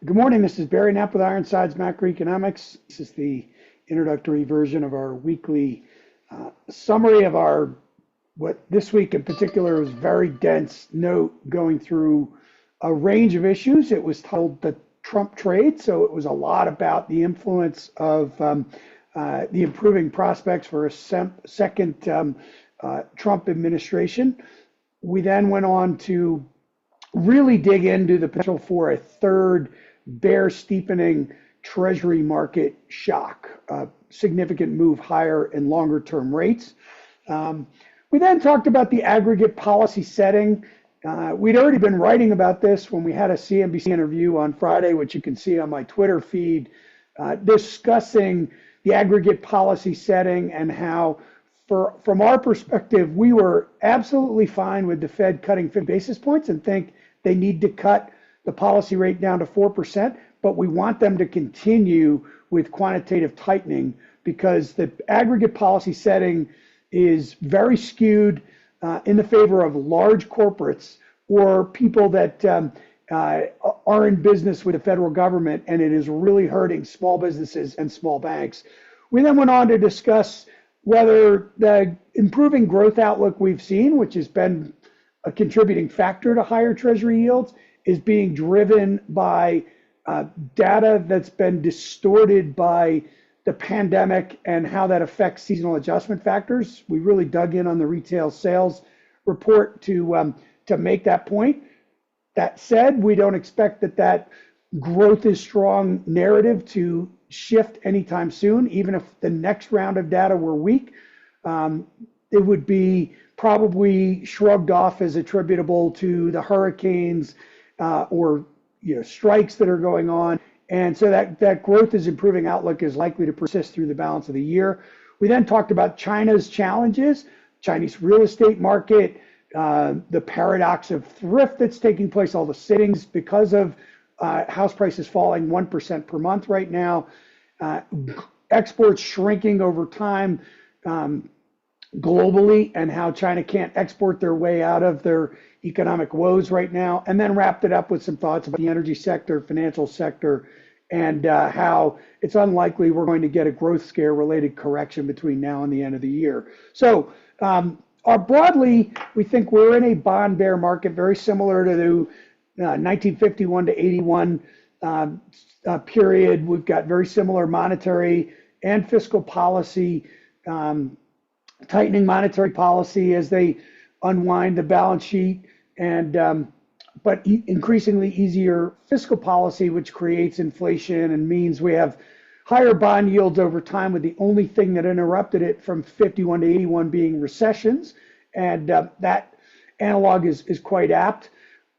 Good morning. This is Barry Knapp with Ironsides Macroeconomics. This is the introductory version of our weekly summary of our, what this week in particular was very dense note going through a range of issues. It was titled the Trump trade, so it was a lot about the influence of the improving prospects for a second Trump administration. We then went on to really dig into the potential for a third bear steepening Treasury market shock, a significant move higher in longer term rates. We then talked about the aggregate policy setting. We'd already been writing about this when we had a CNBC interview on Friday, which you can see on my Twitter feed, discussing the aggregate policy setting and how, from our perspective, we were absolutely fine with the Fed cutting 50 basis points and think they need to cut the policy rate down to 4%, but we want them to continue with quantitative tightening because the aggregate policy setting is very skewed in the favor of large corporates or people that are in business with the federal government, and it is really hurting small businesses and small banks. We then went on to discuss whether the improving growth outlook we've seen, which has been a contributing factor to higher Treasury yields, is being driven by data that's been distorted by the pandemic and how that affects seasonal adjustment factors. We really dug in on the retail sales report to make that point. That said, we don't expect that growth is strong narrative to shift anytime soon. Even if the next round of data were weak, it would be probably shrugged off as attributable to the hurricanes or strikes that are going on. And so that growth is improving outlook is likely to persist through the balance of the year. We then talked about China's challenges, Chinese real estate market, the paradox of thrift that's taking place, all the sittings because of house prices falling 1% per month right now, exports shrinking over time globally, and how China can't export their way out of their economic woes right now, and then wrapped it up with some thoughts about the energy sector, financial sector, and how it's unlikely we're going to get a growth scare related correction between now and the end of the year. So broadly, we think we're in a bond bear market very similar to the 1951 to 81 period. We've got very similar monetary and fiscal policy, tightening monetary policy as they unwind the balance sheet, and but increasingly easier fiscal policy, which creates inflation and means we have higher bond yields over time, with the only thing that interrupted it from 51 to 81 being recessions, and that analog is quite apt.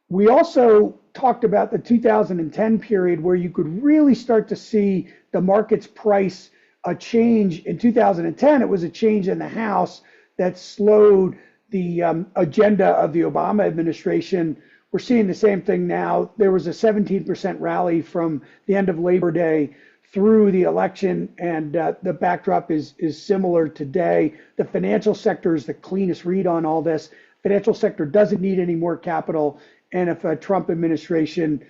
We also talked about the 2010 period where you could really start to see the markets price a change. In 2010, it was a change in the House that slowed the agenda of the Obama administration. We're seeing the same thing now. There was a 17% rally from the end of Labor Day through the election, and the backdrop is similar today. The financial sector is the cleanest read on all this. Financial sector doesn't need any more capital, and if a Trump administration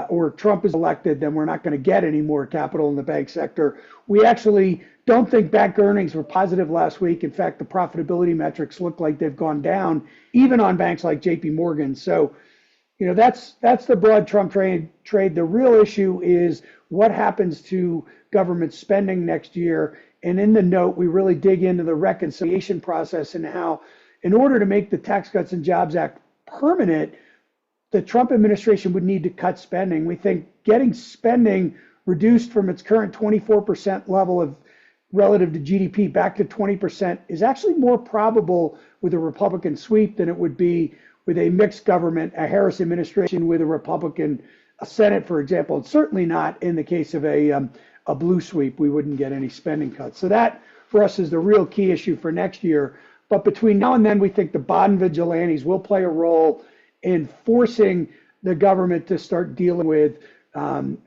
or Trump is elected, then we're not going to get any more capital in the bank sector. We actually don't think bank earnings were positive last week. In fact, the profitability metrics look like they've gone down, even on banks like JP Morgan. So, that's the broad Trump trade. The real issue is what happens to government spending next year. And in the note, we really dig into the reconciliation process and how, in order to make the Tax Cuts and Jobs Act permanent, the Trump administration would need to cut spending. We think getting spending reduced from its current 24% level of relative to GDP back to 20% is actually more probable with a Republican sweep than it would be with a mixed government, a Harris administration with a Republican Senate, for example. It's certainly not in the case of a blue sweep. We wouldn't get any spending cuts. So that, for us, is the real key issue for next year. But between now and then, we think the bond vigilantes will play a role in forcing the government to start dealing with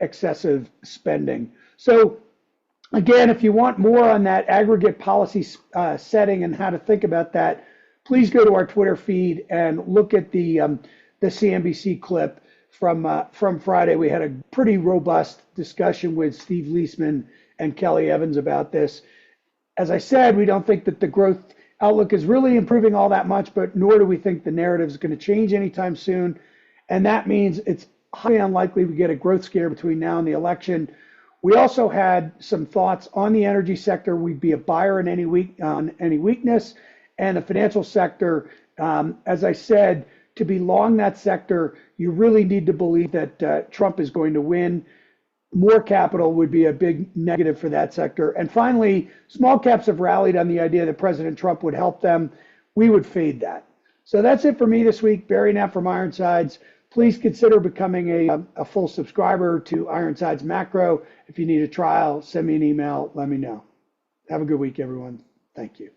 excessive spending. So again, if you want more on that aggregate policy setting and how to think about that, please go to our Twitter feed and look at the CNBC clip. from Friday. We had a pretty robust discussion with Steve Leisman and Kelly Evans about this. As I said, we don't think that the growth outlook is really improving all that much, but nor do we think the narrative is going to change anytime soon. And that means it's highly unlikely we get a growth scare between now and the election. We also had some thoughts on the energy sector. We'd be a buyer in any weakness, and the financial sector. As I said, to be long that sector, you really need to believe that Trump is going to win. More capital would be a big negative for that sector. And finally, small caps have rallied on the idea that President Trump would help them. We would fade that. So that's it for me this week. Barry Knapp from Ironsides. Please consider becoming a full subscriber to Ironsides Macro. If you need a trial, send me an email. Let me know. Have a good week, everyone. Thank you.